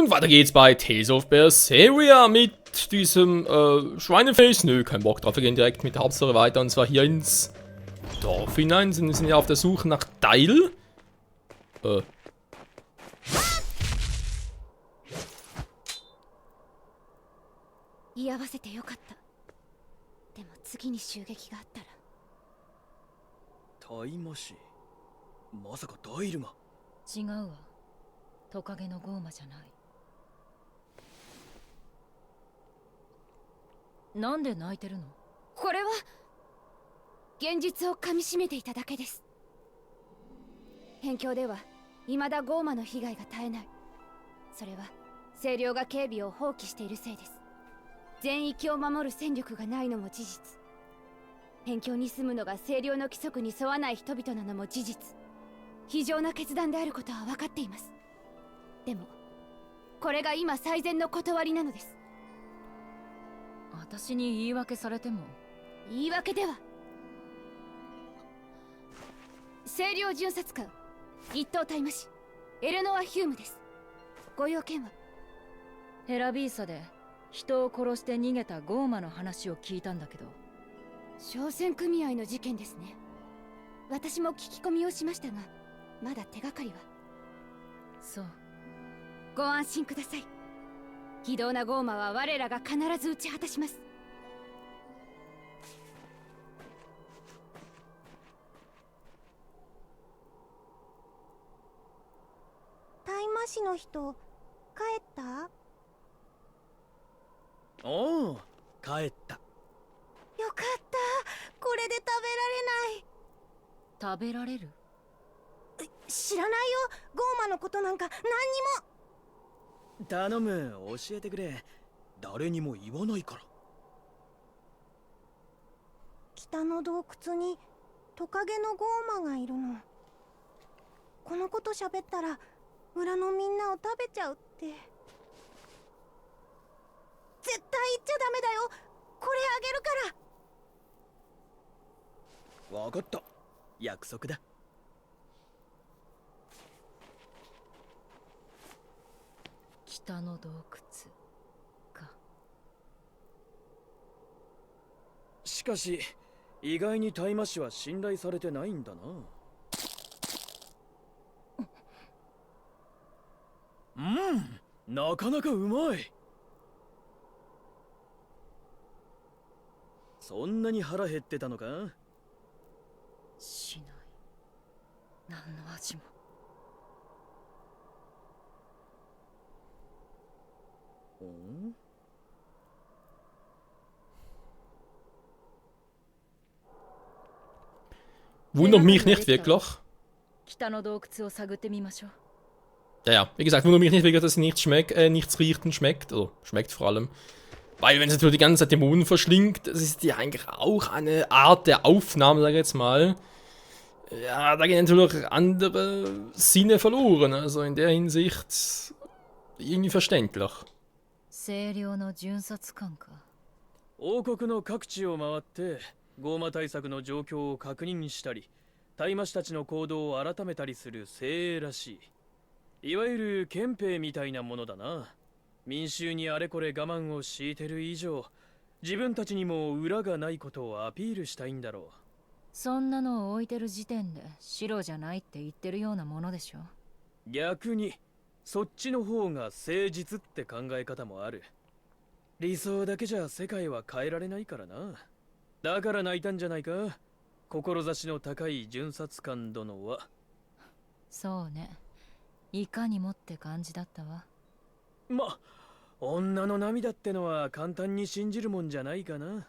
Und weiter geht's bei Tales of Berseria mit diesem Schweineface. Nö, kein Bock drauf. Wir gehen direkt mit der Hauptstory weiter. Und zwar hier ins Dorf hinein. Wir sind ja auf der Suche nach Dail. 居合わせてよかった。でも次に襲撃があったら。タイマシ、まさかダイルが。違うわ。トカゲのゴーマじゃない。なんで泣いてるの？これは現実をかみしめていただけです。辺境では未だゴーマの被害が絶えない。それは清涼が警備を放棄しているせいです。全域を守る戦力がないのも事実。辺境に住むのが清涼の規則に沿わない人々なのも事実。非常な決断であることは分かっています。でもこれが今最善の断りなのです。私に言い訳されても。言い訳では。清涼巡察官一等大魔師エレノア・ヒュームです。ご用件は？ヘラビーサで人を殺して逃げたゴーマの話を聞いたんだけど。商船組合の事件ですね。私も聞き込みをしましたがまだ手がかりは。そう。ご安心ください。非道なゴーマは我らが必ず打ち果たします。大魔師の人帰った？おお、帰った。よかった。これで食べられる？知らないよ。ゴーマのことなんか何にも。頼む、教えてくれ。誰にも言わないから。北の洞窟にトカゲのゴーマがいるの。このこと喋ったら村のみんなを食べちゃうって。絶対言っちゃダメだよ。これあげるから。わかった。約束だ。北の洞窟か。しかし意外に大魔師は信頼されてないんだな。なかなかうまい。そんなに腹減ってたのか？しない。何の味も。Wundert mich nicht wirklich. 北の洞窟を探ってみましょう。Ja, ja, wie gesagt, wundert mich nicht wirklich, dass sie nichts riecht und schmeckt. Oder schmeckt vor allem. Weil, wenn sie natürlich die ganze Zeit Dämonen verschlingt, das ist ja eigentlich auch eine Art der Aufnahme, sag ich jetzt mal. Ja, da gehen natürlich andere Sinne verloren. Also in der Hinsicht irgendwie verständlich. 清涼の巡察官か。王国の各地を回ってゴーマ対策の状況を確認したり、大魔師たちの行動を改めたりする精鋭らしい。いわゆる憲兵みたいなものだな。民衆にあれこれ我慢を強いてる以上、自分たちにも裏がないことをアピールしたいんだろう。そんなのを置いてる時点で白じゃないって言ってるようなものでしょ。逆にそっちの方が誠実って考え方もある。理想だけじゃ世界は変えられないからな。だから泣いたんじゃないか、志の高い巡察官殿は。そうね。いかにもって感じだったわ。女の涙ってのは簡単に信じるもんじゃないかな。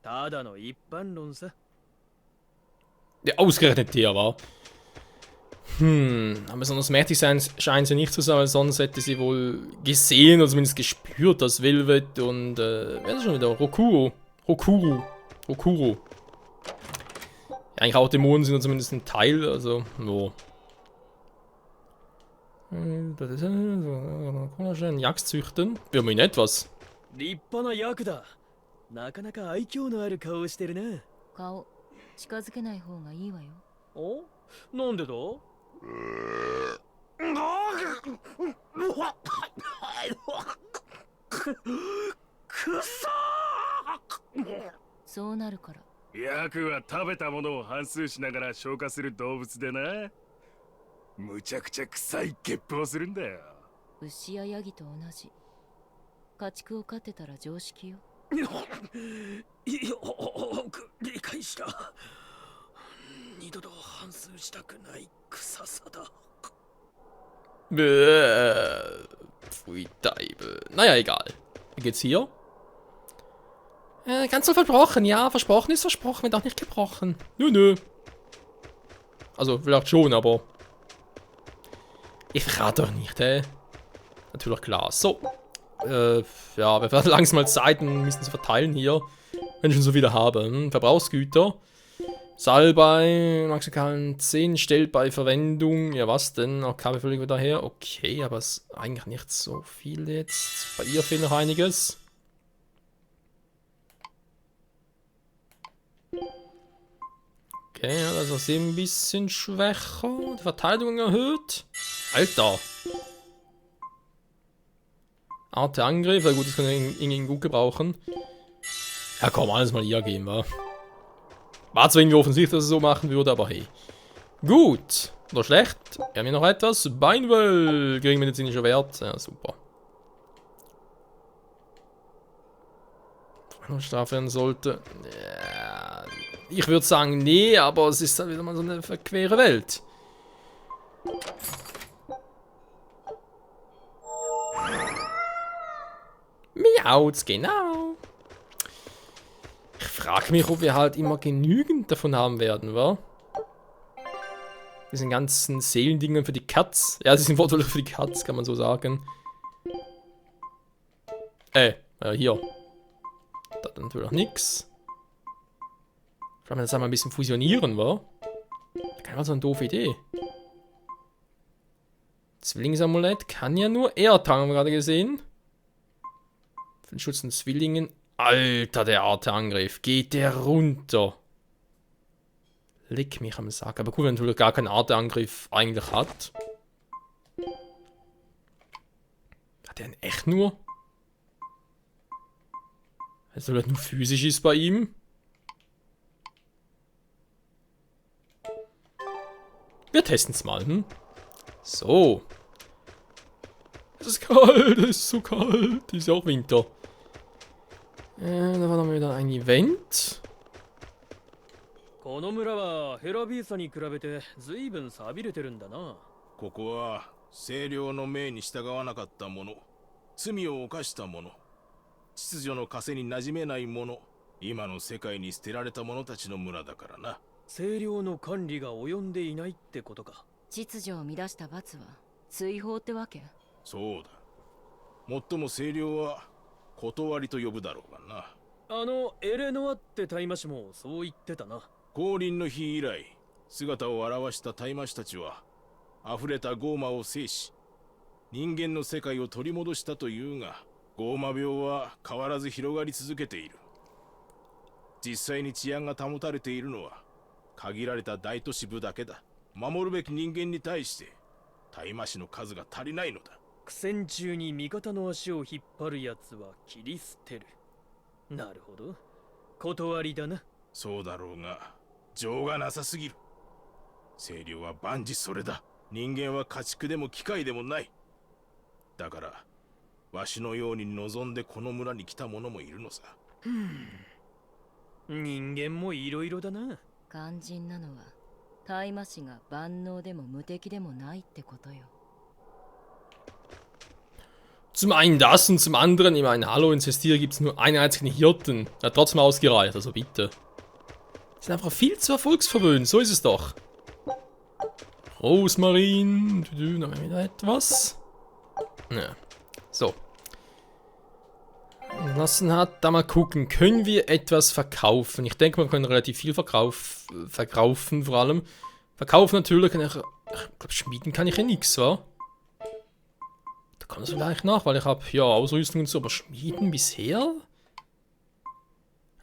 ただの一般論さ。Ja, ausgerechnet der war. Aber besonders mächtig sein scheint sie nicht zu sein, weil sonst hätte sie wohl gesehen oder zumindest gespürt, dass Velvet und, wer ist das schon wieder? Rokuro. Ja, eigentlich auch Dämonen sind zumindest ein Teil, also, no. Das ist ein Jagd züchten. Für mich nicht was. 立派な役だ。なかなか愛嬌のある顔をしてるな。顔、近づけない方がいいわよ。お？なんでだ？るから。ヤクは食べたものを反芻しながら消化する動物でな。むちゃくちゃ臭いゲップをするんだよ。牛やヤギと同じ。家畜を飼ってたら常識よ。よく理解した。二度と反芻したくない臭さだ。Pfui Teufel. Naja, egal. Wie geht's hier? Ganz so verbrochen, ja. Versprochen ist versprochen, wird auch nicht gebrochen. Nö. Also, vielleicht schon, aber... Ich verrate doch nicht, Natürlich klar. So. Ja, wir werden langsam mal Zeit und müssen sie verteilen hier. Wenn ich schon so viele habe. Verbrauchsgüter. Salbei, maximalen 10 stellt bei Verwendung. Ja, was denn? Auch Kabel völlig wieder her. Okay, aber es ist eigentlich nicht so viel jetzt. Bei ihr fehlt noch einiges. Okay, ja, das ist ein bisschen schwächer. Die Verteidigung erhöht. Alter. Art der Angriff. Ja gut, das können wir irgendwie gut gebrauchen. Ja komm, alles mal ihr geben, wa? War zwar irgendwie offensichtlich, dass es so machen würde, aber hey. Gut. Oder schlecht. Wir haben hier noch etwas. Beinwell. Gering medizinischer Wert. Ja, super. Strafe werden sollte. Ja, ich würde sagen, nee, aber es ist dann wieder mal so eine verquere Welt. Miauz, genau. Ich frage mich, ob wir halt immer genügend davon haben werden, wa? Diesen ganzen Seelendingen für die Katz. Ja, sie sind wortwörtlich für die Katz, kann man so sagen. Hier. Da hat natürlich auch nix. Vielleicht mal das einmal ein bisschen fusionieren, wa? Keine mal so eine doofe Idee. Zwillingsamulett kann ja nur er tragen, haben wir gerade gesehen. Für den Schutz von Zwillingen. Alter, der Arte-Angriff. Geht der runter. Leck mich am Sack. Aber cool, wenn er natürlich gar keinen Arte-Angriff eigentlich hat. Hat er ihn echt nur? Also, wenn er nur physisch ist bei ihm. Wir testen es mal, hm? So. Es ist kalt, es ist so kalt. Ist ja auch Winter. Da war noch mal wieder ein Event. この村はヘラビーサに比べて随分寂れてるんだな。ここは清涼の命に従わなかった者、罪を犯した者、秩序の枷に馴染めない者、今の世界に捨てられた者たちの村だからな。清涼の管理が及んでいないってことか。秩序を乱した罰は追放ってわけ？そうだ。最も清涼は断りと呼ぶだろうがな。エレノアって大魔師もそう言ってたな。降臨の日以来、姿を現した大魔師たちは、溢れたゴーマを制し、人間の世界を取り戻したというが、ゴーマ病は変わらず広がり続けている。実際に治安が保たれているのは、限られた大都市部だけだ。守るべき人間に対して、大魔師の数が足りないのだ。苦戦中に味方の足を引っ張るやつは切り捨てる。なるほど。断りだな。そうだろうが、情がなさすぎる。清涼は万事それだ。人間は家畜でも機械でもない。だから、わしのように望んでこの村に来た者もいるのさ。人間もいろいろだな。肝心なのは、大魔師が万能でも無敵でもないってことよ。Zum einen das und zum anderen, ich meine, hallo, in Cestiria gibt es nur einen einzigen Hirten. Der hat trotzdem ausgereicht, also bitte. Die sind einfach viel zu erfolgsverwöhnt, so ist es doch. Rosmarin, da haben wir wieder etwas. Ja. So. Lassen hat, da mal gucken, können wir etwas verkaufen? Ich denke, wir können relativ viel verkaufen vor allem. Verkaufen natürlich, ich glaube, schmieden kann ich ja nichts, wa? Da kann es vielleicht nach, weil ich habe ja Ausrüstung und so, aber schmieden bisher?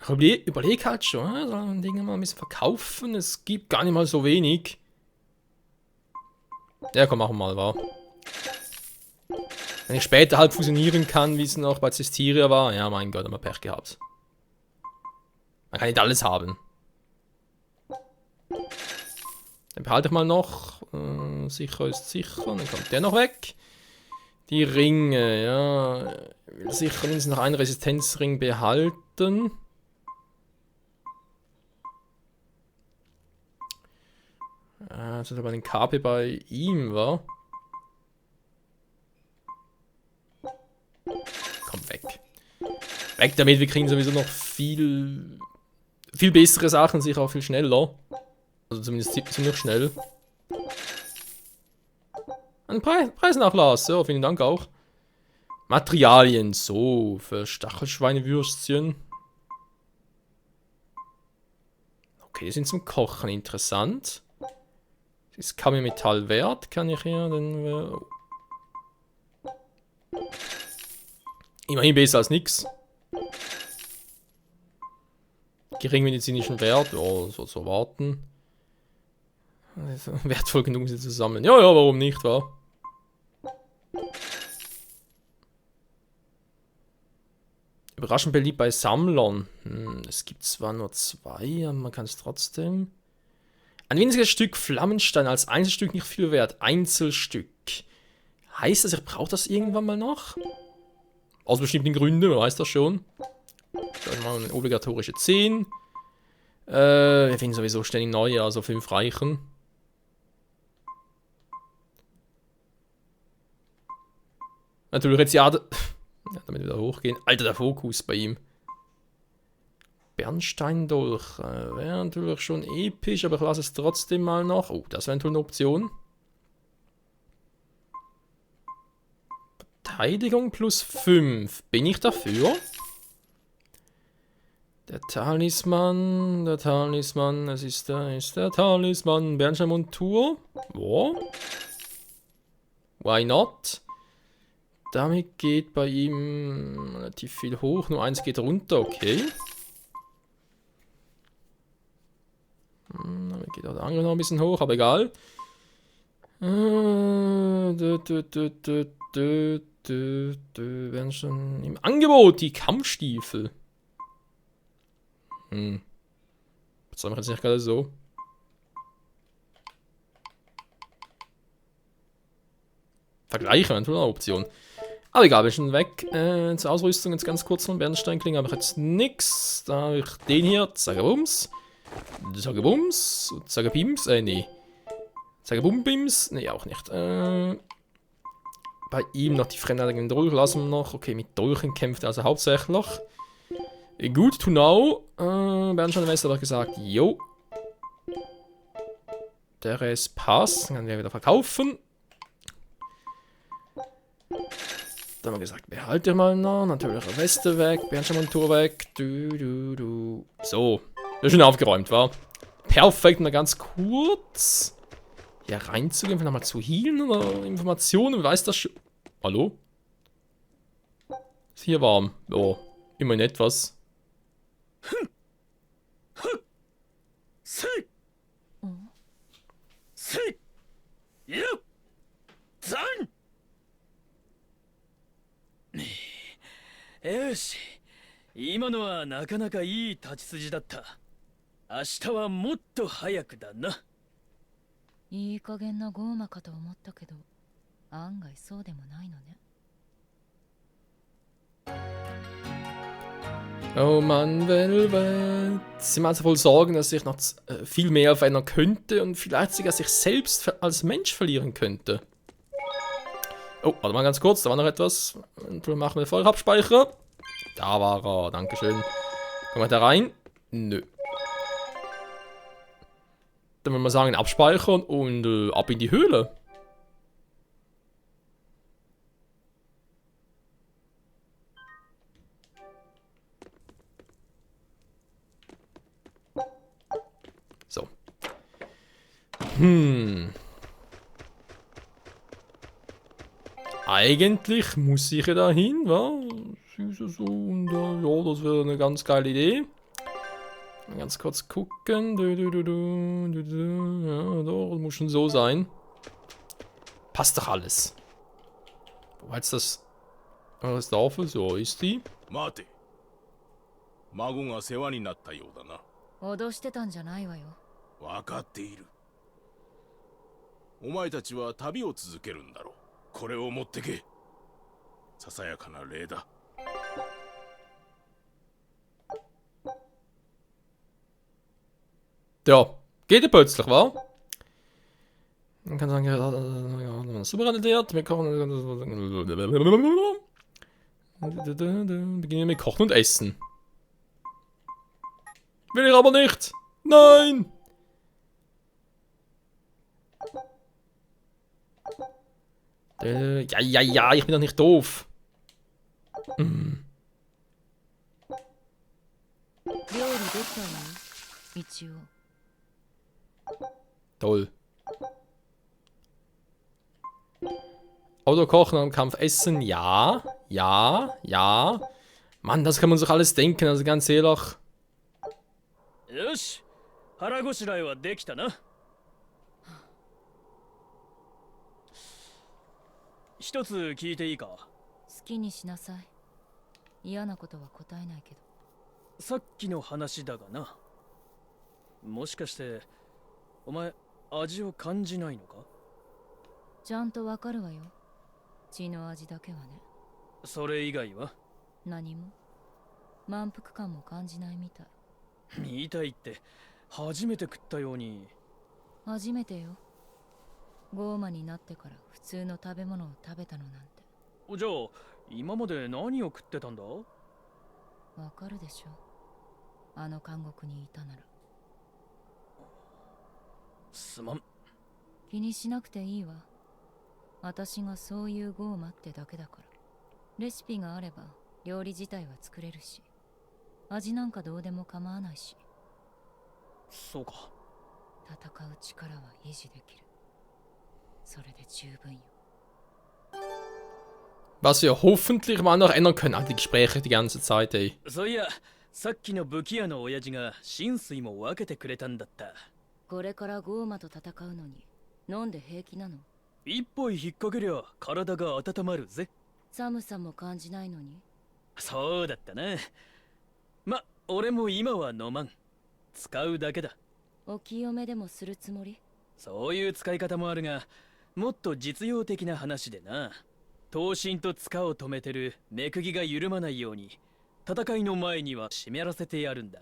Ich überlege halt schon, so Dinge mal ein bisschen verkaufen, es gibt gar nicht mal so wenig. Ja, komm, machen wir mal, wa? Wenn ich später halt fusionieren kann, wie es noch bei Cestiria war, ja, mein Gott, haben wir Pech gehabt. Man kann nicht alles haben. Den behalte ich mal noch. Sicher ist sicher. Dann kommt der noch weg. Die Ringe, ja. Ich will sicher mindestens noch einen Resistenzring behalten. Das ist aber ein KP bei ihm, wa? Komm, weg. Weg damit, wir kriegen sowieso noch viel bessere Sachen, sicher auch viel schneller. Also zumindest ziemlich schnell. Ein Preisnachlass, ja, vielen Dank auch. Materialien, so, für Stachelschweinewürstchen. Okay, die sind zum Kochen interessant. Das ist Metall wert, kann ich hier dann... Immerhin besser als nix. Geringmedizinischen Wert, ja, so warten. Also, wertvoll genug, sie zu sammeln. Ja, warum nicht, wa? Überraschend beliebt bei Sammlern. Es gibt zwar nur 2, aber man kann es trotzdem... Ein winziges Stück Flammenstein als Einzelstück nicht viel wert. Einzelstück. Heißt das, ich brauche das irgendwann mal noch? Aus bestimmten Gründen, man weiß das schon. Dann mal eine obligatorische 10. Wir finden sowieso ständig neue, also 5 reichen. Natürlich jetzt ja, damit wieder hochgehen. Alter, der Fokus bei ihm. Bernsteindolch. Wäre natürlich schon episch, aber ich lasse es trotzdem mal noch. Oh, das wäre eine Option. Verteidigung plus 5. Bin ich dafür? Der Talisman, es ist der Talisman. Bernsteinmontur. Wo? Why not? Damit geht bei ihm relativ viel hoch, nur 1 geht runter, okay. Damit geht auch der andere noch ein bisschen hoch, aber egal. Werden schon im Angebot, die Kampfstiefel. Das haben wir jetzt nicht gerade so. Vergleichen, eine Option. Aber egal, wir sind schon weg. Zur Ausrüstung jetzt ganz kurz von Bernsteinklingen habe ich jetzt nix. Da habe ich den hier, Zagabums. Zagabums. Zagabims, nee. Zagabumbims, nee, auch nicht. Bei ihm noch die fremdartigen Dolch lassen wir noch. Okay, mit Dolchen kämpft er also hauptsächlich. Gut to know. Bernsteinmeister hat gesagt, jo. Der Rest passt. Dann können wir wieder verkaufen. Dann haben wir gesagt, behalte mal noch. Natürlich Weste weg, Bernsteinmontur weg. So. Das ist schon aufgeräumt, war. Perfekt, mal ganz kurz. Hier reinzugehen, einfach nochmal zu healen oder Informationen. Weiß das schon. Hallo? Ist hier warm. Oh, immerhin etwas.よし、今のはなかなかいい立ち筋だった。明日はもっと早くだな。いい加減なゴーマかと思ったけど、案外そうでもないのね。Oh Mann, Velvet. Sie macht sich wohl Sorgen, dass sich noch viel mehr verändern könnte und vielleicht sogar sich selbst als Mensch verlieren könnte. Oh, warte mal ganz kurz, da war noch etwas. Machen wir voll Abspeicher. Da war er, dankeschön. Kommen wir da rein? Nö. Dann würde man sagen, abspeichern und ab in die Höhle. So. Eigentlich muss ich ja dahin, wa? So, und, ja, das wäre eine ganz geile Idee. Mal ganz kurz gucken. Ja, doch, muss schon so sein. Passt doch alles. Wo heißt das? Das Dorf? So ist die. 待て。孫が世話になったようだな。脅してたんじゃないわよ。分かっている。お前たちは旅を続けるんだろう。これを持ってけ。ささやかな礼だ。Ja, geht ja plötzlich, wa? Man kann sagen, Souveränität, wir kochen. Beginnen wir mit Kochen und Essen. Will ich aber nicht! Nein! Ja, ich bin doch nicht doof. 料理できたわよ。一応。Toll. Auto kochen am Kampf essen, ja. Mann, das kann man sich alles denken, also ganz ehrlich. よし、腹ごしらえはできたな。一つ聞いていいか。好きにしなさい。嫌なことは答えないけど。さっきの話だがな。もしかしてお前味を感じないのか。ちゃんとわかるわよ。血の味だけはね。それ以外は何も満腹感も感じないみたい。みたいって初めて食ったように。初めてよ。ゴーマになってから普通の食べ物を食べたのなんて。じゃあ今まで何を食ってたんだ。わかるでしょ。あの監獄にいたなら。すまん。気にしなくていいわ。私がそういうゴーマってだけだから。レシピがあれば料理自体は作れるし、味なんかどうでも構わないし。そうか。戦う力は維持できる。それで十分よ。Was wir hoffentlich mal noch ändern können, die Gespräche die ganze Zeit, ey. そういや、さっきの武器屋の親父が浸水も分けてくれたんだった。これからゴーマと戦うのに飲んで平気なの？一歩引っ掛けりゃ体が温まるぜ。寒さも感じないのに。そうだったな。ま、俺も今は飲まん。使うだけだ。お清めでもするつもり？そういう使い方もあるが、もっと実用的な話でな。刀身と塚を止めてる目釘が緩まないように、戦いの前には湿らせてやるんだ。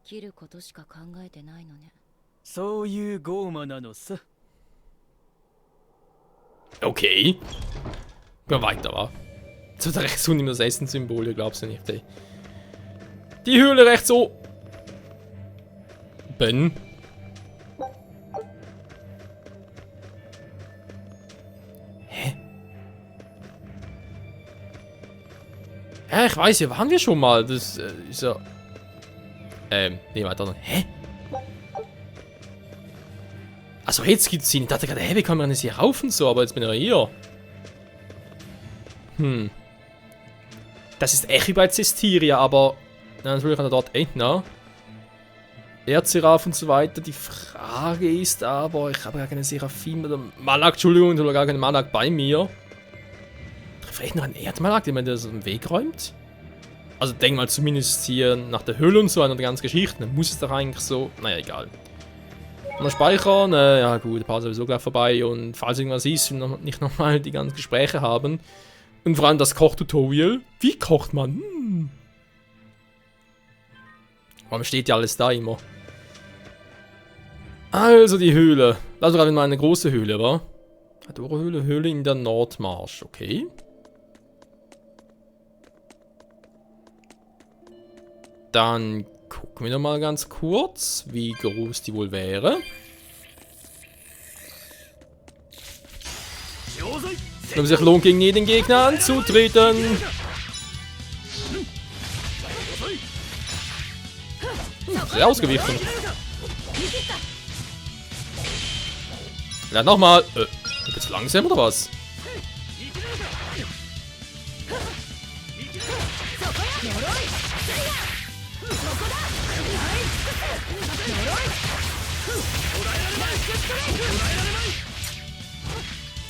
切ることしか考えてないのね。そういうゴーマなのさ。Okay. Gehen wir weiter, wa? Jetzt wird rechts unten das Essen-Symbol, ich glaub's ja nicht, ey. Die Höhle rechts so. Ben. Hä? Ja, ich weiß, hier waren wir schon mal. Das ist ja... nee, weiter. Hä? Also jetzt gibt's sie. Ich dachte gerade, hey, wie kann man das hier rauf und so, aber jetzt bin ich ja hier. Das ist echt wie bei Cestiria, aber... Na, natürlich kann er dort enden. Erzseraph und so weiter. Die Frage ist aber, ich habe gar keine Seraphim oder Malak, Entschuldigung, oder gar keinen Malak bei mir. Vielleicht noch einen Erdmalak, den man das im Weg räumt? Also denk mal zumindest hier nach der Höhle und so, an der ganzen Geschichte, dann muss es doch eigentlich so... Naja, egal. Mal speichern, ja gut, der Pause sowieso gleich vorbei und falls irgendwas ist, wir nicht nochmal die ganzen Gespräche haben. Und vor allem das Kochtutorial. Wie kocht man? Warum steht ja alles da immer? Also die Höhle. Also gerade mal eine große Höhle, wa? Adoro-Höhle, Höhle in der Nordmarsch, okay. Dann gucken wir noch mal ganz kurz, wie groß die wohl wäre. Ob es sich lohnt, gegen jeden Gegner anzutreten. Sehr ausgewichen. Ja, nochmal. Jetzt langsam oder was?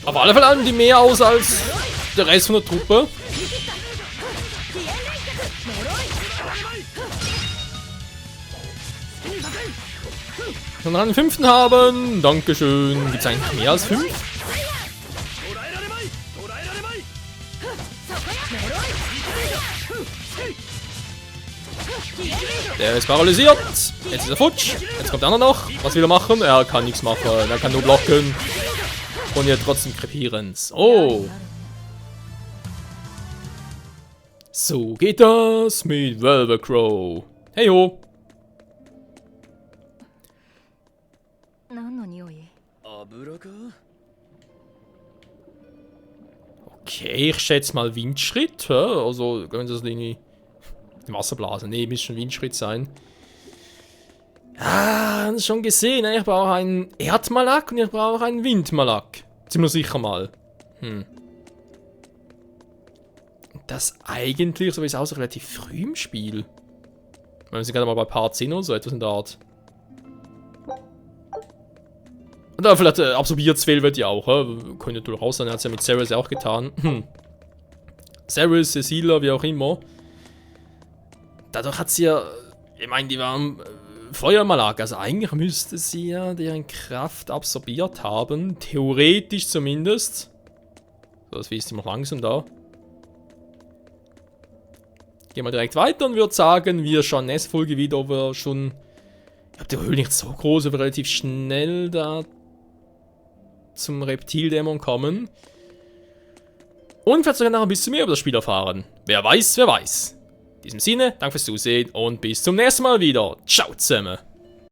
Auf alle Fälle halten die mehr aus als der Rest von der Truppe. noch einen 5. haben. Dankeschön. Gibt es eigentlich mehr als 5? Der ist paralysiert. Jetzt ist er futsch. Jetzt kommt der andere noch. Was will er machen? Er kann nichts machen. Er kann nur blocken. Und ihr trotzdem krepieren. Oh. So geht das mit Velvecrow. Hey ho. 何の匂い？油か？ Okay, ich schätze mal Windschritt. Hä? Also, können Sie das irgendwie... Wasserblasen. Nee, muss schon Windschritt sein. Ah, schon gesehen. Ich brauche einen Erdmalak und ich brauche einen Windmalak. Ziemlich sicher mal. Das eigentlich, so wie es aussieht, relativ früh im Spiel. Wenn sie gerade mal bei Part 10 oder so etwas in der Art. Und dann vielleicht absorbiert das Velvet ja auch. Könnte natürlich auch sein, er hat es ja mit Ceres auch getan. Ceres, Cecilia, wie auch immer. Dadurch hat sie ja, ich meine, die waren Feuermalak, also eigentlich müsste sie ja deren Kraft absorbiert haben. Theoretisch zumindest. So, das ist immer langsam da. Gehen wir direkt weiter und würde sagen, wir schauen nächste Folge wieder, ob wir schon... Ich glaube, die Höhle nicht so groß, aber relativ schnell da zum Reptildämon kommen. Und vielleicht sogar noch ein bisschen mehr über das Spiel erfahren. Wer weiß, wer weiß. In diesem Sinne, danke fürs Zusehen und bis zum nächsten Mal wieder. Ciao zusammen.